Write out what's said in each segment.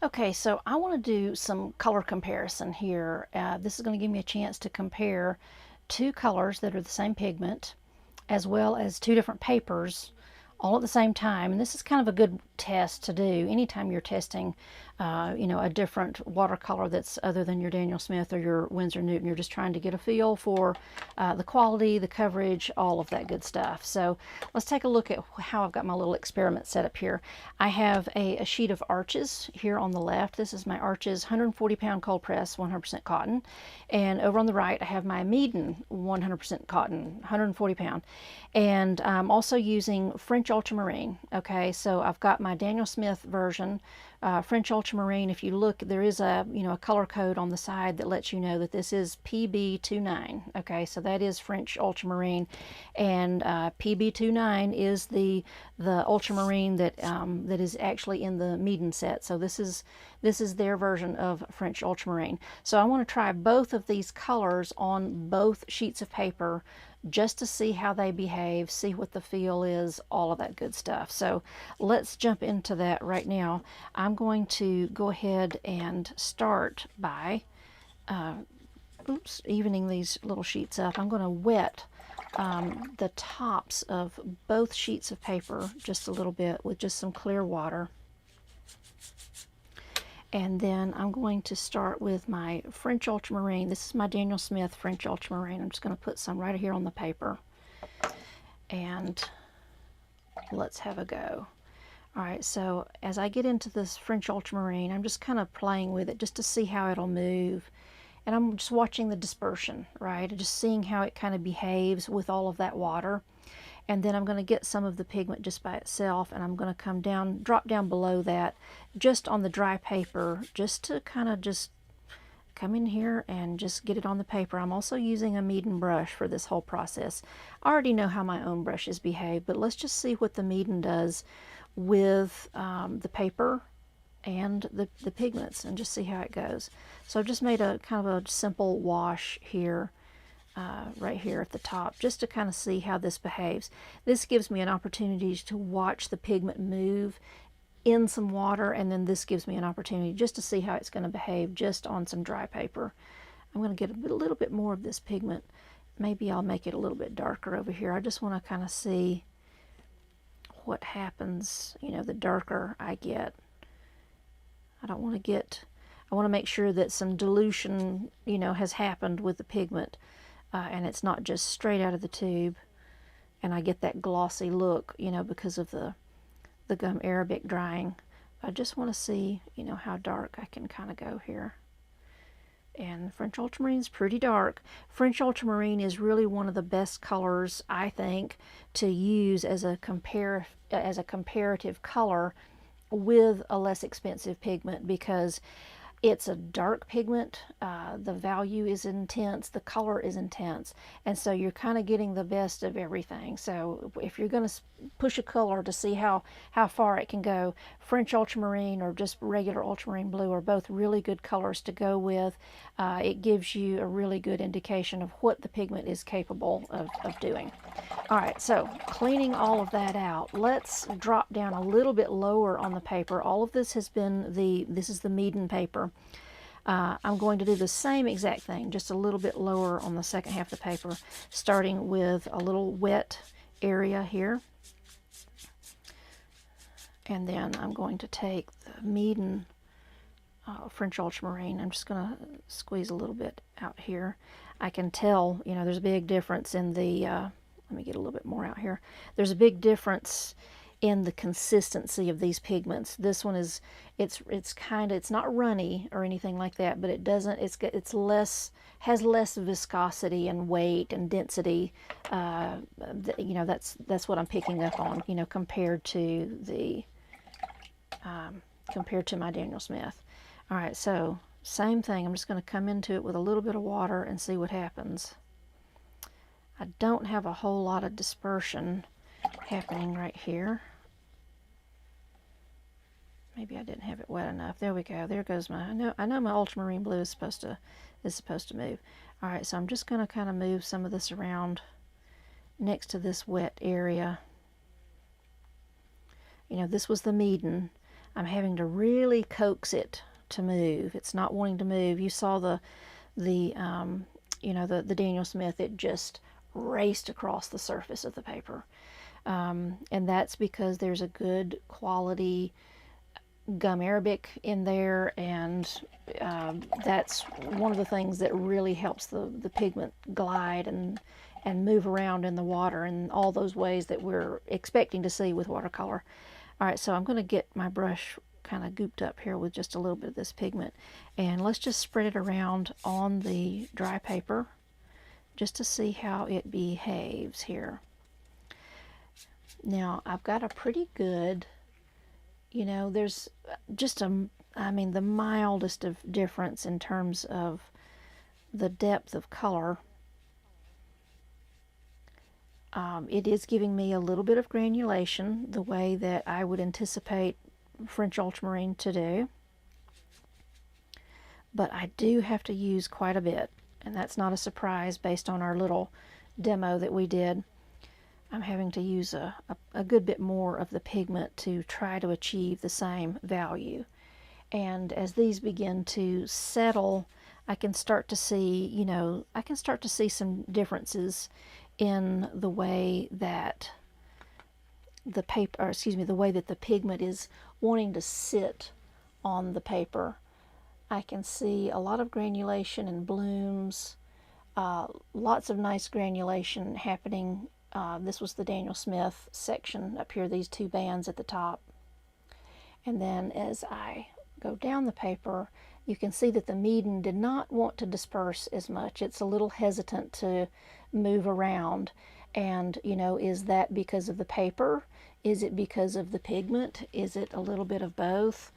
Okay, so I want to do some color comparison here. This is going to give me a chance to compare two colors that are the same pigment, as well as two different papers all at the same time. And this is kind of a good test to do anytime you're testing, a different watercolor that's other than your Daniel Smith or your Winsor Newton. You're just trying to get a feel for the quality, the coverage, all of that good stuff. So let's take a look at how I've got my little experiment set up here. I have a sheet of Arches here on the left. This is my Arches 140-pound cold press, 100% cotton. And over on the right, I have my Meeden 100% cotton, 140 pound. And I'm also using French Ultramarine. Okay, so I've got my Daniel Smith version, French Ultramarine. If you look, there is a color code on the side that lets you know that this is PB29. Okay, so that is French Ultramarine, and PB29 is the ultramarine that that is actually in the Meeden set. So this is their version of French Ultramarine. So I want to try both of these colors on both sheets of paper just to see how they behave, see what the feel is, all of that good stuff. So let's jump into that right now. I'm going to go ahead and start by evening these little sheets up. I'm going to wet the tops of both sheets of paper just a little bit with just some clear water. And then I'm going to start with my French Ultramarine. This is my Daniel Smith French Ultramarine. I'm just going to put some right here on the paper. And let's have a go. All right, so as I get into this French Ultramarine, I'm just kind of playing with it just to see how it'll move. And I'm just watching the dispersion, right? And just seeing how it kind of behaves with all of that water. And then I'm going to get some of the pigment just by itself, and I'm going to come down, drop down below that just on the dry paper, just to kind of just come in here and just get it on the paper. I'm also using a Meeden brush for this whole process. I already know how my own brushes behave, but let's just see what the Meeden does with the paper and the pigments, and just see how it goes. So I've just made a kind of a simple wash here. Right here at the top, just to kind of see how this behaves. This gives me an opportunity to watch the pigment move in some water, and then this gives me an opportunity just to see how it's going to behave just on some dry paper. I'm going to get a little bit more of this pigment. Maybe I'll make it a little bit darker over here. I just want to kind of see what happens, the darker I get. I want to make sure that some dilution, has happened with the pigment. And it's not just straight out of the tube, and I get that glossy look, because of the gum arabic drying. I just want to see, how dark I can kind of go here. And French Ultramarine is pretty dark. French Ultramarine is really one of the best colors, I think, to use as a comparative color with a less expensive pigment, because it's a dark pigment, the value is intense, the color is intense, and so you're kind of getting the best of everything. So if you're going to push a color to see how far it can go, French Ultramarine or just regular ultramarine blue are both really good colors to go with. It gives you a really good indication of what the pigment is capable of doing. All right, so cleaning all of that out, let's drop down a little bit lower on the paper. All of this has been this is the Meeden paper. I'm going to do the same exact thing, just a little bit lower on the second half of the paper, starting with a little wet area here. And then I'm going to take the Meeden French Ultramarine. I'm just going to squeeze a little bit out here. I can tell, there's a big difference in the, let me get a little bit more out here. There's a big difference in the consistency of these pigments. This one is, it's not runny or anything like that, but it's less, has less viscosity and weight and density. That's what I'm picking up on, compared to the, compared to my Daniel Smith. All right, so same thing. I'm just going to come into it with a little bit of water and see what happens. I don't have a whole lot of dispersion happening right here. Maybe I didn't have it wet enough. There we go. There goes my, I know my ultramarine blue is supposed to move. All right, so I'm just going to kind of move some of this around next to this wet area. This was the Meeden. I'm having to really coax it to move. It's not wanting to move. You saw the Daniel Smith, it just raced across the surface of the paper. And that's because there's a good quality gum arabic in there, and that's one of the things that really helps the pigment glide and move around in the water in all those ways that we're expecting to see with watercolor. All right, so I'm going to get my brush kind of gooped up here with just a little bit of this pigment, and let's just spread it around on the dry paper just to see how it behaves here. Now I've got a pretty good, there's just the mildest of difference in terms of the depth of color. It is giving me a little bit of granulation, the way that I would anticipate French ultramarine to do. But I do have to use quite a bit, and that's not a surprise based on our little demo that we did. I'm having to use a good bit more of the pigment to try to achieve the same value. And as these begin to settle, I can start to see, some differences in the way that the pigment is wanting to sit on the paper. I can see a lot of granulation and blooms, lots of nice granulation happening. This was the Daniel Smith section up here, these two bands at the top. And then as I go down the paper, you can see that the Meeden did not want to disperse as much. It's a little hesitant to move around. And, is that because of the paper? Is it because of the pigment? Is it a little bit of both?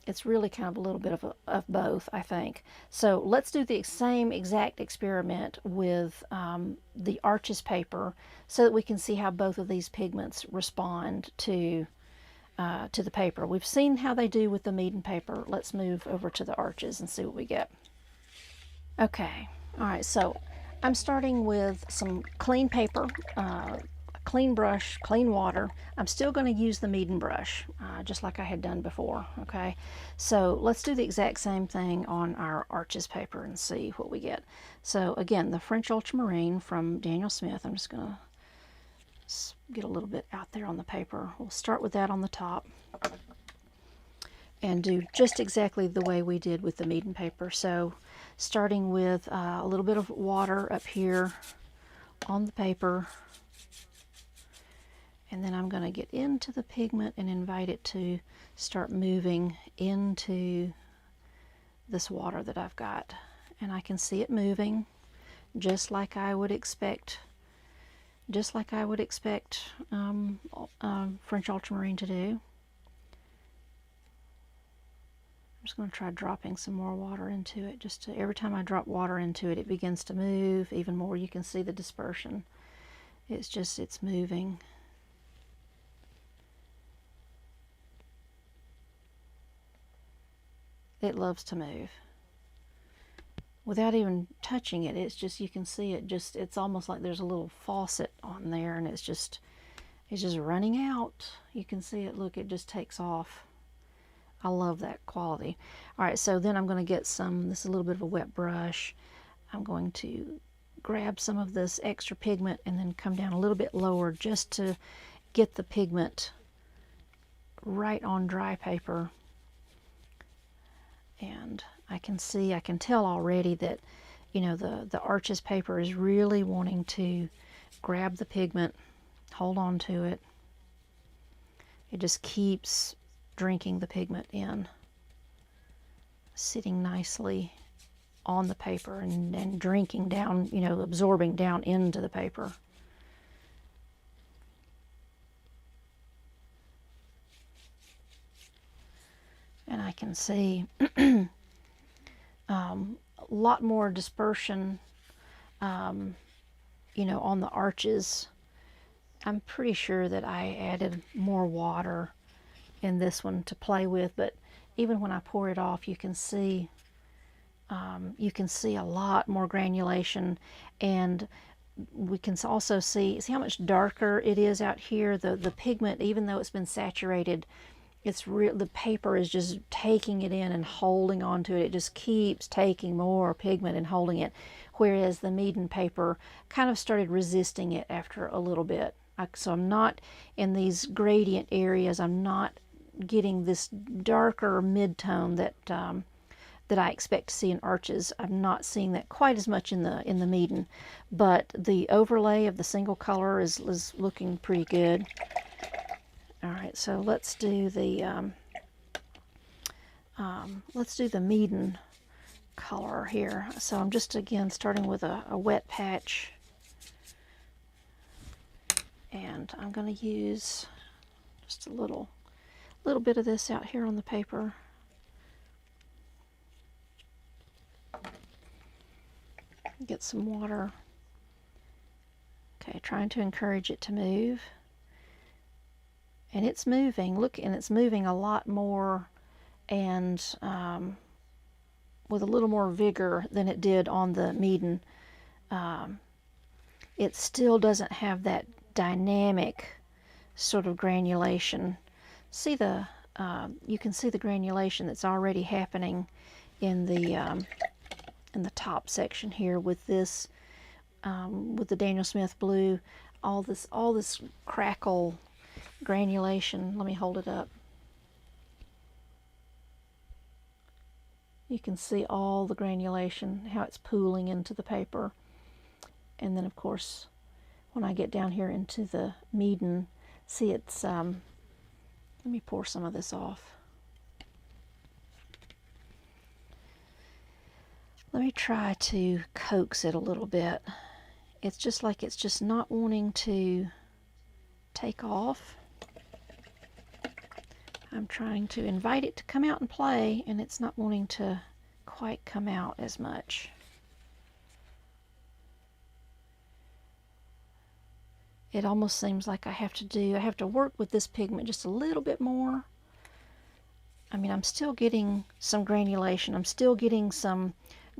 It's really kind of a little bit of both, I think. So let's do the same exact experiment with the Arches paper so that we can see how both of these pigments respond to the paper. We've seen how they do with the Meeden paper. Let's move over to the Arches and see what we get. Okay, all right, so I'm starting with some clean paper, clean brush, clean water. I'm still going to use the Meeden brush, just like I had done before, okay? So let's do the exact same thing on our Arches paper and see what we get. So again, the French Ultramarine from Daniel Smith. I'm just going to get a little bit out there on the paper. We'll start with that on the top and do just exactly the way we did with the Meeden paper. So starting with a little bit of water up here on the paper, and then I'm going to get into the pigment and invite it to start moving into this water that I've got. And I can see it moving just like I would expect French ultramarine to do. I'm just going to try dropping some more water into it. Every time I drop water into it, it begins to move even more. You can see the dispersion. It's moving. It loves to move. Without even touching it, it's just, you can see it just, it's almost like there's a little faucet on there, and it's just running out. You can see it, look, it just takes off. I love that quality. All right, so then I'm going to get this is a little bit of a wet brush. I'm going to grab some of this extra pigment and then come down a little bit lower just to get the pigment right on dry paper. And I can tell already that, the Arches paper is really wanting to grab the pigment, hold on to it. It just keeps drinking the pigment in, sitting nicely on the paper and drinking down, absorbing down into the paper. And I can see a lot more dispersion, on the Arches. I'm pretty sure that I added more water in this one to play with, but even when I pour it off, you can see a lot more granulation, and we can also see how much darker it is out here. The pigment, even though it's been saturated, it's real. The paper is just taking it in and holding on to it. It just keeps taking more pigment and holding it, whereas the Meeden paper kind of started resisting it after a little bit. So I'm not in these gradient areas. I'm not getting this darker mid-tone that that I expect to see in arches. I'm not seeing that quite as much in the Meeden, but the overlay of the single color is looking pretty good. All right, so let's do the Meeden color here. So I'm just again starting with a wet patch, and I'm going to use just a little bit of this out here on the paper. Get some water. Okay, trying to encourage it to move. And it's moving, look, and it's moving a lot more and with a little more vigor than it did on the Meeden. It still doesn't have that dynamic sort of granulation. See the, you can see the granulation that's already happening in the top section here with this, with the Daniel Smith blue, all this crackle granulation. Let me hold it up. You can see all the granulation, how it's pooling into the paper. And then of course, when I get down here into the Meeden, see it's, let me pour some of this off. Let me try to coax it a little bit. It's just like it's just not wanting to take off. I'm trying to invite it to come out and play, and it's not wanting to quite come out as much. It almost seems like I have to work with this pigment just a little bit more. I mean, I'm still getting some granulation. I'm still getting some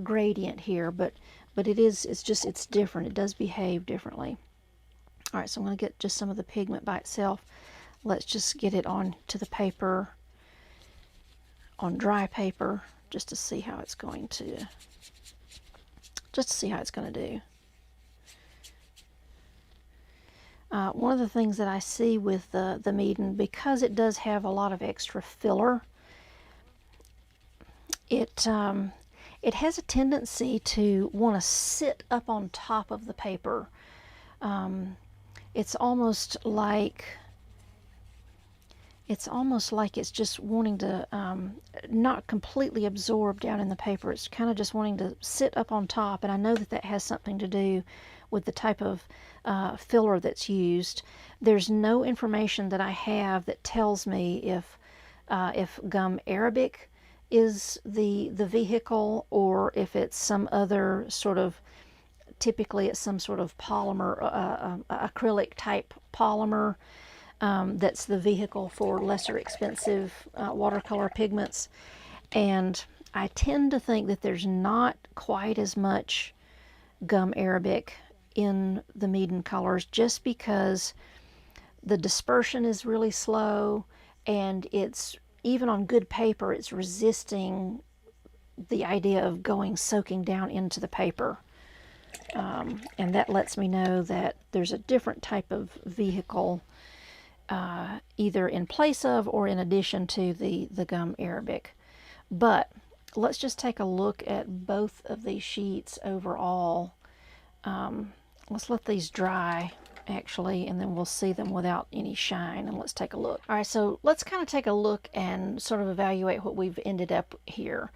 gradient here, but it's different. It does behave differently. All right, so I'm going to get just some of the pigment by itself. Let's just get it on to the paper, on dry paper, just to see how it's going to do. One of the things that I see with the Meeden, because it does have a lot of extra filler, it has a tendency to want to sit up on top of the paper. It's almost like it's just wanting to not completely absorb down in the paper. It's kind of just wanting to sit up on top, and I know that that has something to do with the type of filler that's used. There's no information that I have that tells me if gum arabic is the vehicle, or if it's some other sort of, typically it's some sort of polymer, acrylic type polymer that's the vehicle for lesser expensive watercolor pigments. And I tend to think that there's not quite as much gum arabic in the Meeden colors, just because the dispersion is really slow, and it's, even on good paper, it's resisting the idea of soaking down into the paper. And that lets me know that there's a different type of vehicle either in place of or in addition to the gum arabic. But let's just take a look at both of these sheets overall. Let's let these dry actually, and then we'll see them without any shine, and let's take a look. All right, so let's kind of take a look and sort of evaluate what we've ended up here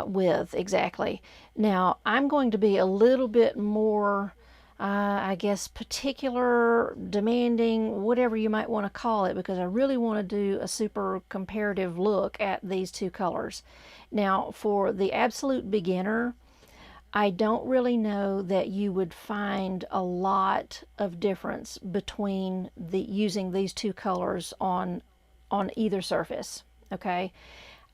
with exactly. Now, I'm going to be a little bit more, I guess, particular, demanding, whatever you might want to call it, because I really want to do a super comparative look at these two colors. Now, for the absolute beginner, I don't really know that you would find a lot of difference between using these two colors on either surface, okay?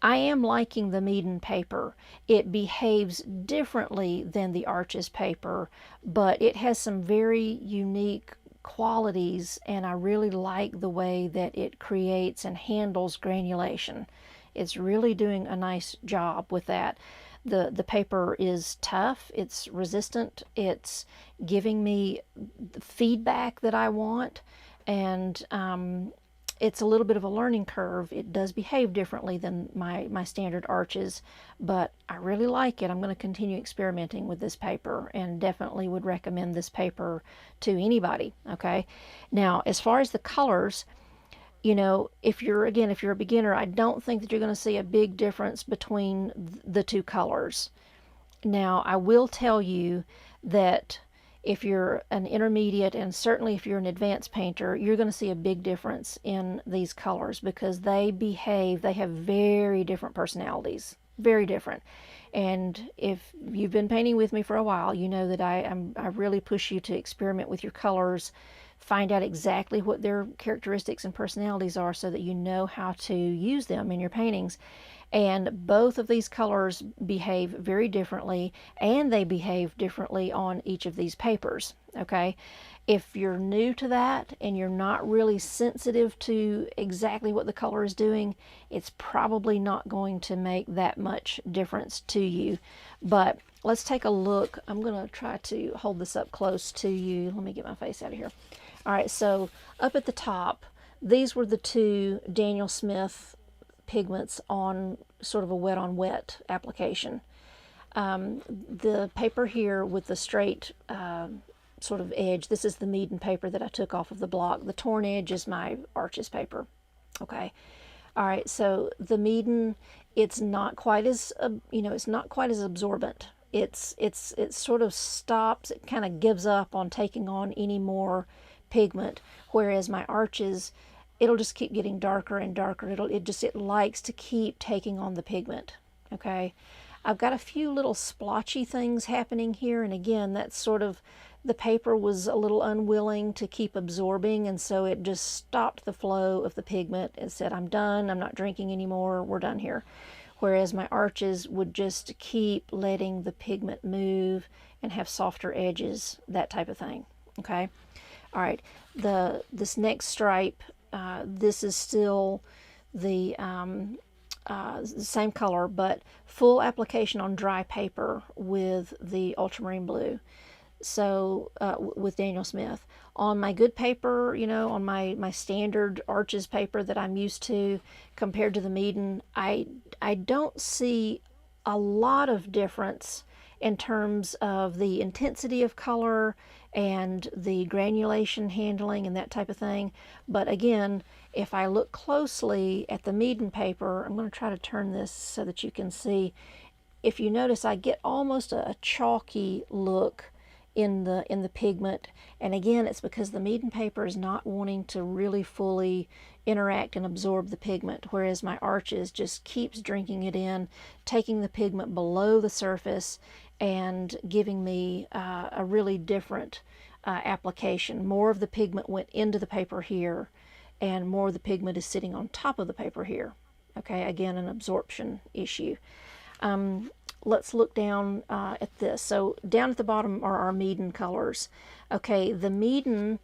I am liking the Meeden paper. It behaves differently than the Arches paper, but it has some very unique qualities, and I really like the way that it creates and handles granulation. It's really doing a nice job with that. The paper is tough, it's resistant, it's giving me the feedback that I want, and it's a little bit of a learning curve. It does behave differently than my standard arches, but I really like it. I'm going to continue experimenting with this paper and definitely would recommend this paper to anybody. Okay, now as far as the colors, you know, if you're a beginner, I don't think that you're going to see a big difference between the two colors. Now, I will tell you that if you're an intermediate, and certainly if you're an advanced painter, you're going to see a big difference in these colors because they have very different personalities, very different. And if you've been painting with me for a while, you know that I really push you to experiment with your colors, find out exactly what their characteristics and personalities are so that you know how to use them in your paintings. And both of these colors behave very differently, and they behave differently on each of these papers. Okay, if you're new to that and you're not really sensitive to exactly what the color is doing, it's probably not going to make that much difference to you. But let's take a look. I'm going to try to hold this up close to you. Let me get my face out of here. All right, so up at the top, these were the two Daniel Smith pigments on sort of a wet on wet application. The paper here with the straight sort of edge, this is the Meeden paper that I took off of the block. The torn edge is my arches paper. Okay, all right, so the Meeden, it's not quite as it's not quite as absorbent. It sort of stops, it kind of gives up on taking on any more pigment, whereas my arches, it'll just keep getting darker and darker. It likes to keep taking on the pigment. Okay, I've got a few little splotchy things happening here, and again, that's sort of, the paper was a little unwilling to keep absorbing, and so it just stopped the flow of the pigment and said, I'm done, I'm not drinking anymore, we're done here. Whereas my arches would just keep letting the pigment move and have softer edges, that type of thing. Okay, all right, this next stripe, this is still the same color, but full application on dry paper with the ultramarine blue. So with Daniel Smith. On my good paper, you know, on my standard arches paper that I'm used to, compared to the Meeden, I don't see a lot of difference in terms of the intensity of color and the granulation handling and that type of thing. But again, if I look closely at the Meeden paper, I'm going to try to turn this so that you can see. If you notice, I get almost a chalky look in the pigment, and again, it's because the Meeden paper is not wanting to really fully interact and absorb the pigment, whereas my arches just keeps drinking it in, taking the pigment below the surface and giving me a really different application. More of the pigment went into the paper here, and more of the pigment is sitting on top of the paper here. Okay, again, an absorption issue. Let's look down at this. So down at the bottom are our Meeden colors. Okay, the Meeden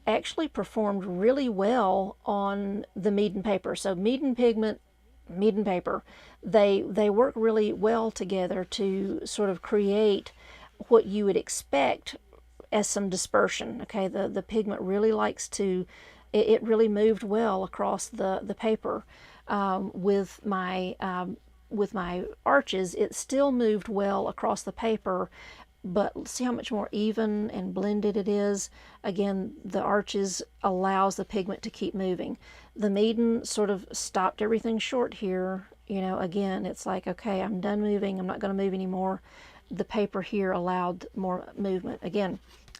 actually performed really well on the Meeden paper. So Meeden pigment, Meeden paper, they work really well together to sort of create what you would expect as some dispersion. Okay, the pigment really likes to, it really moved well across the paper. With my arches, it still moved well across the paper, but see how much more even and blended it is. Again, the arches allows the pigment to keep moving. The Meeden sort of stopped everything short here. You know, again, it's like, okay, I'm done moving, I'm not going to move anymore. The paper here allowed more movement. Again,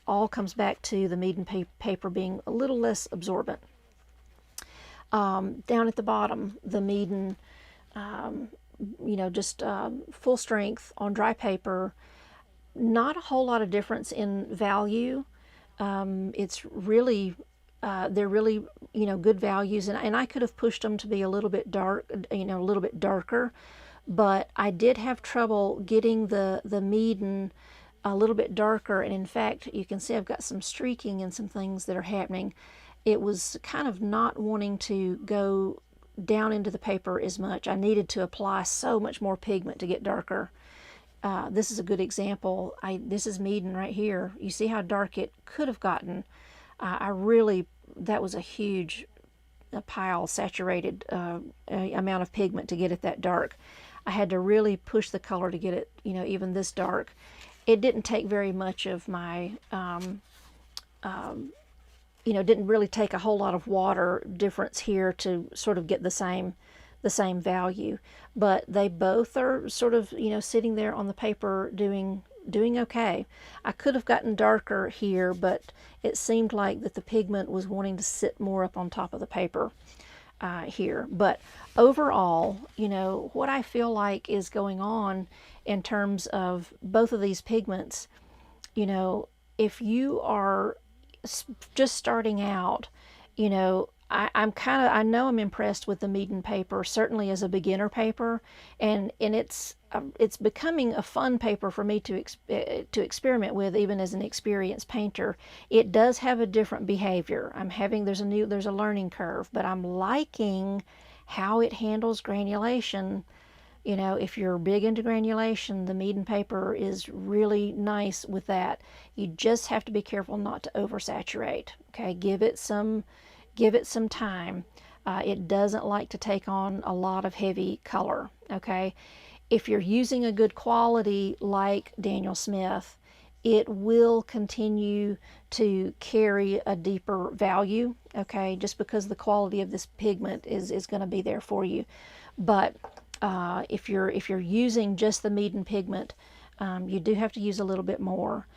all comes back to the Meeden paper being a little less absorbent. Down at the bottom, the Meeden, you know, just full strength on dry paper. Not a whole lot of difference in value. It's really, they're really, you know, good values, and I could have pushed them to be a little bit dark, you know, a little bit darker, but I did have trouble getting the Meeden a little bit darker, and in fact you can see I've got some streaking and some things that are happening. It was kind of not wanting to go down into the paper as much. I needed to apply so much more pigment to get darker. This is a good example. This is Meeden right here. You see how dark it could have gotten. That was a huge pile, saturated amount of pigment to get it that dark. I had to really push the color to get it, even this dark. It didn't take very much of my, didn't really take a whole lot of water difference here to sort of get the same value. But they both are sort of, sitting there on the paper doing okay. I could have gotten darker here, but it seemed like that the pigment was wanting to sit more up on top of the paper here. But overall, what I feel like is going on in terms of both of these pigments, if you are just starting out, I know I'm impressed with the Meeden paper, certainly as a beginner paper, and it's becoming a fun paper for me to experiment with, even as an experienced painter. It does have a different behavior. There's a learning curve, but I'm liking how it handles granulation. If you're big into granulation, the Meeden paper is really nice with that. You just have to be careful not to oversaturate. Okay, give it some time. It doesn't like to take on a lot of heavy color. Okay, if you're using a good quality like Daniel Smith, it will continue to carry a deeper value. Okay, just because the quality of this pigment is going to be there for you. But if you're using just the Meeden pigment, you do have to use a little bit more.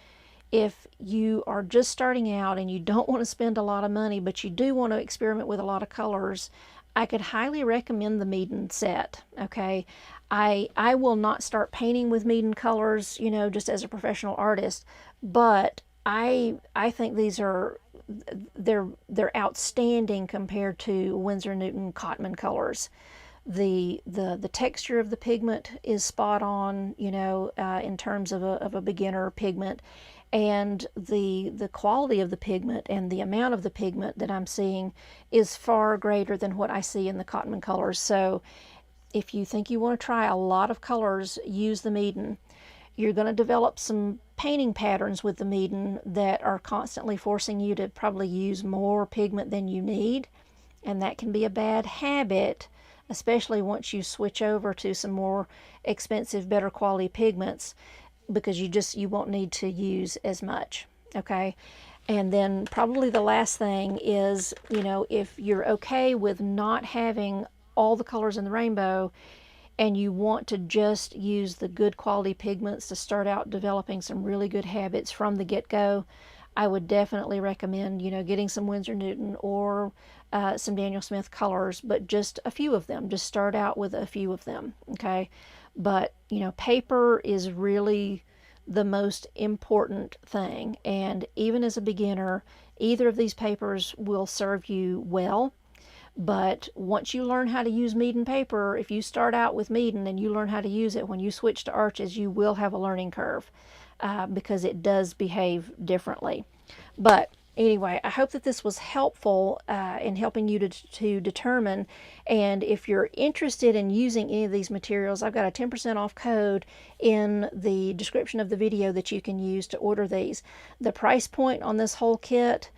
If you are just starting out and you don't want to spend a lot of money, but you do want to experiment with a lot of colors, I could highly recommend the Meeden set. Okay, I will not start painting with Meeden colors, just as a professional artist, but I think they're outstanding compared to Winsor Newton Cotman colors. The texture of the pigment is spot on, in terms of a beginner pigment, and the quality of the pigment and the amount of the pigment that I'm seeing is far greater than what I see in the Cotman colors. So if you think you want to try a lot of colors, use the Meeden. You're going to develop some painting patterns with the Meeden that are constantly forcing you to probably use more pigment than you need, and that can be a bad habit, especially once you switch over to some more expensive, better quality pigments, because you won't need to use as much. Okay, and then probably the last thing is, if you're okay with not having all the colors in the rainbow and you want to just use the good quality pigments to start out developing some really good habits from the get-go, I would definitely recommend, getting some Winsor Newton or some Daniel Smith colors, but just a few of them. Just start out with a few of them, okay? But, paper is really the most important thing. And even as a beginner, either of these papers will serve you well. But once you learn how to use Meeden paper, if you start out with Meeden and you learn how to use it, when you switch to Arches, you will have a learning curve because it does behave differently. But anyway, I hope that this was helpful in helping you to determine. And if you're interested in using any of these materials, I've got a 10% off code in the description of the video that you can use to order these. The price point on this whole kit,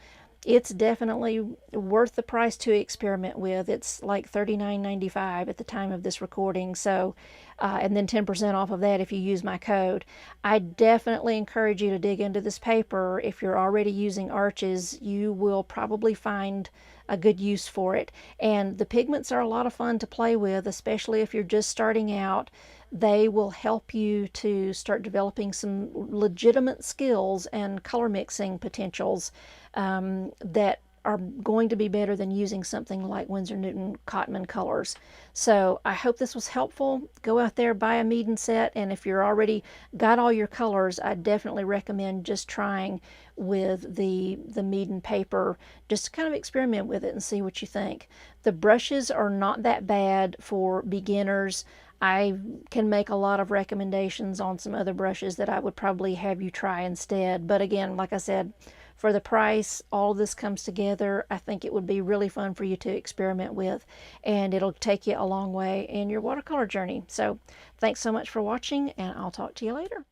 it's definitely worth the price to experiment with. It's like $39.95 at the time of this recording. So, and then 10% off of that if you use my code. I definitely encourage you to dig into this paper. If you're already using Arches, you will probably find a good use for it. And the pigments are a lot of fun to play with, especially if you're just starting out. They will help you to start developing some legitimate skills and color mixing potentials that are going to be better than using something like Winsor Newton Cotman colors. So I hope this was helpful. Go out there, buy a Meeden set, and if you're already got all your colors, I definitely recommend just trying with the Meeden paper. Just kind of experiment with it and see what you think. The brushes are not that bad for beginners. I can make a lot of recommendations on some other brushes that I would probably have you try instead. But again, like I said, for the price, all this comes together. I think it would be really fun for you to experiment with, and it'll take you a long way in your watercolor journey. So thanks so much for watching, and I'll talk to you later.